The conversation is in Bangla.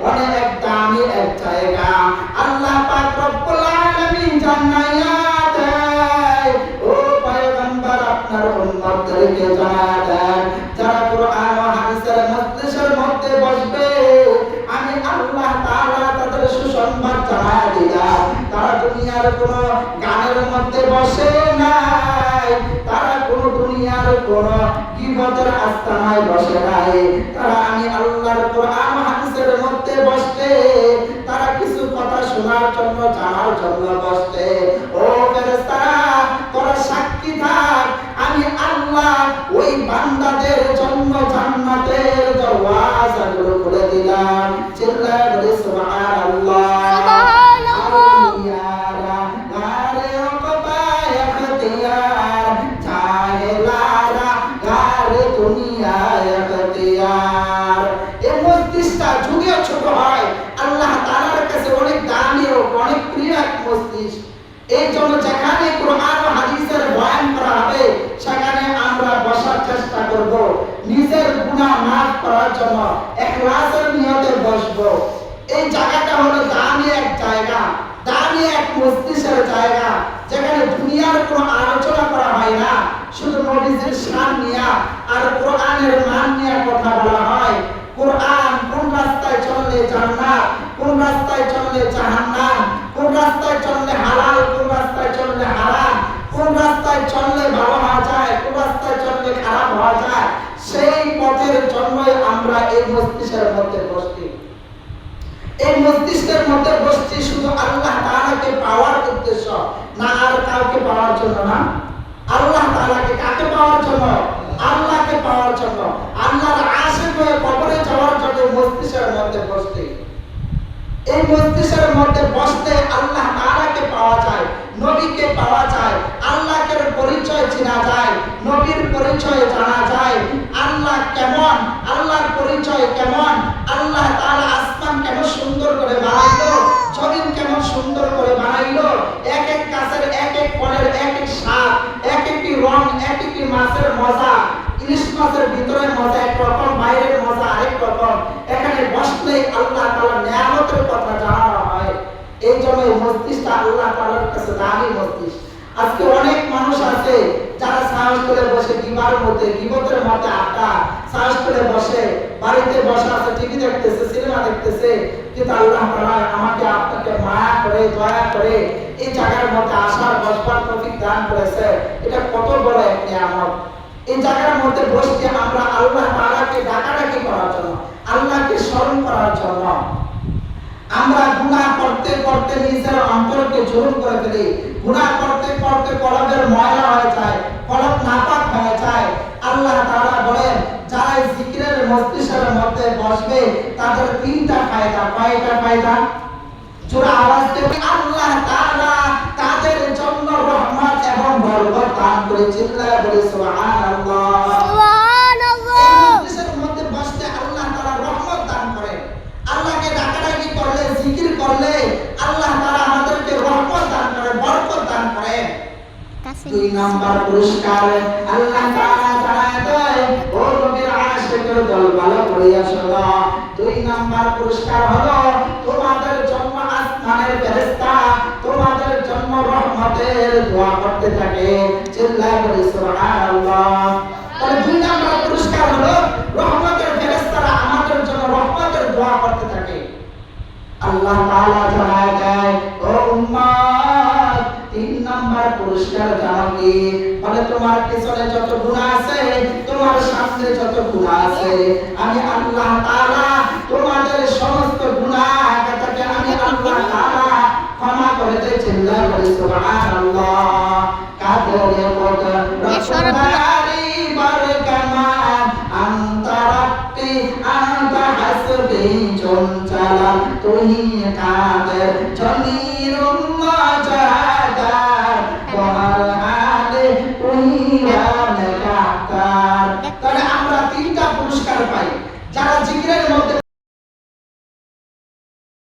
অনেক দামি এক জায়গা। আল্লাহ পাক রব্বুল আলামিন জানায়া দেয়, ও পয়গম্বর আপনার উম্মতদেরকে জানায়া দেন, যারা কোরআন ও হাদিসের মজলিসের মধ্যে বসবে আমি আল্লাহ তাআলা তাদের সুসংবাদ জানায়া দিলাম, তারা দুনিয়ার কোন গানের মধ্যে বসে নাই, তারা কোন দুনিয়ার কোন গীবতের আস্তানায় বসে নাই, তারা আমি আল্লাহর কোরআন হাদিসের মধ্যে বসতে, তারা কিছু কথা শোনার জন্য জানার জন্য বসতে। ও ফেরেশতারা তোরা সাক্ষী থাক, আমি আল্লাহ ওই বান্দাদের জন্য জান্নাতের দরওয়াজাগুলো খুলে দিলাম। চিল্লায়ে বলি সুবহানাল্লাহ। এই জন্য যেখানে কোরআন ও হাদিসের বয়ান করা হবে সেখানে আমরা বসার চেষ্টা করব, নিজের গুনাহ মাফ করার জন্য ইখলাসের নিয়তে বসব। এই জায়গাটা হলো দামি এক জায়গা, দামি এক মজলিসের জায়গা, যেখানে দুনিয়ার কোনো আলোচনা করা হয় না, শুধু নবীজির শান নিয়ে আর কোরআনের মান নিয়ে কথা বলা হয়। কোরআন কোন রাস্তায় চললে জান্নাত, কোন রাস্তায় চললে জাহান্নাম, কোন রাস্তায় চললে হালাল, কোন রাস্তায় চললে হারাম, কোন রাস্তায় চললে ভালো হওয়া যায়, কোন রাস্তায় চললে খারাপ হওয়া যায়, সেই পথের জন্যই আমরা এই মজলিসের মধ্যে বসছি। এই মজলিসের মধ্যে বসছি শুধু আল্লাহ তাআলাকে পাওয়ার উদ্দেশ্য না, আর কাউকে পাওয়ার জন্য না। আল্লাহ তাআলাকে কাকে পাওয়ার জন্য? আল্লাহকে পাওয়ার জন্য। আল্লাহর আশিক হয়ে কবরে যাওয়ার জন্য মজলিসের মধ্যে বসছি। এই মজলিসের মধ্যে বসতে আল্লাহ তাআলাকে পাওয়া যায়, নবীকে পাওয়া যায়, আল্লাহর পরিচয় চেনা যায়, নবীর পরিচয় জানা যায়। আল্লাহ কেমন, আল্লাহর পরিচয় কেমন, আল্লাহ তাআলা আসমান কেমন সুন্দর করে বানাইলো, জমিন কেমন সুন্দর করে বানাইলো, এক এক গাছের এক এক ফলের এক এক স্বাদ, এক একটি রং, এক একটি মাছের মজা, ইলিশ মাছের ভিতরে মজা এক রকম, বাইরের মজা আরেক রকম। এখানে বসলেই আল্লাহ তাআলার নিয়ামতের কথা জানানো হয়। এই জন্য এই মজলিসটা আল্লাহ তাআলার কাছে দামি মজলিস। আজকে অনেক মানুষ আছে যারা সাহস করে বসে গীবতের মধ্যে আড্ডা, সাহস করে বসে বাড়িতে বসে আছে, টিভি দেখতেছে, সিনেমা দেখতেছে, কিন্তু আল্লাহ তাআলা আমাকে আপনাকে মায়া করে দয়া করে এই জায়গার মধ্যে আসার বসবার তৌফিক দান করেছে। এটা কত বড় এক নিয়ামত। এই জায়গার মধ্যে বসে আমরা আল্লাহ তাআলাকে ডাকাডাকি করার জন্য, আল্লাহকে স্মরণ করার জন্য। আমরা গুনাহ করতে করতে নিজের অন্তরকে জুলুম করে ফেলি, গুনাহ করতে করতে কলবের ময়লা হয়ে যায়, কলব নাপাক হয়ে যায়। আল্লাহ তাআলা বলেন যারা জিকিরের মজলিসের মধ্যে বসবে তাদের তিনটা ফায়দা। কয়টা ফায়দা? জোরে আওয়াজ দিয়ে আল্লাহ তাআলা তাদের জন্য রহমত এবং বরকত দান করে। চিল্লায়ে বলি সুবহানাল্লাহ। সুবহানাল্লাহ। এই মজলিসের মধ্যে বসতে আল্লাহ তাআলা রহমত দান করেন। আল্লাহকে ডাকাডাকি করলে, জিকির করলে আল্লাহ তাআলা আমাদেরকে রহমত দান করেন, বরকত দান করেন। দুই নাম্বার পুরস্কার আল্লাহ তাআলা জানায় দেয়, ও নবীর আশিকের দল ভালো করিয়া শোনো। দুই নাম্বার পুরস্কার হলো তোমাদের জন্য আসমানের ফেরেশতা তোমাদের জন্য রহমতের দোয়া করতে থাকে। চিল্লায়ে বলি সুবহানাল্লাহ। তাহলে দুই নাম্বার পুরস্কার হলো রহমতের ফেরেশতারা আমাদের জন্য রহমতের দোয়া করতে থাকে। আল্লাহ তাআলা জানায় দেয়, ও উম্মত তিন নাম্বার পুরস্কার জানো কি? বলে তোমার পিছনে যত গুনাহ আছে, তোমার সামনে যত গুনাহ আছে, আমি আল্লাহ তাআলা তোমাদের সমস্ত গুনাহকে আমি আল্লাহ তাআলা ক্ষমা করে দেই। চিল্লায়ে বলি সুবহানাল্লাহ। কাদরে কদর রসুলারি বরকামান আনতা রাব্বি আনতা হাসবি চঞ্চলা তুহি কাদের জমির উম্মাহ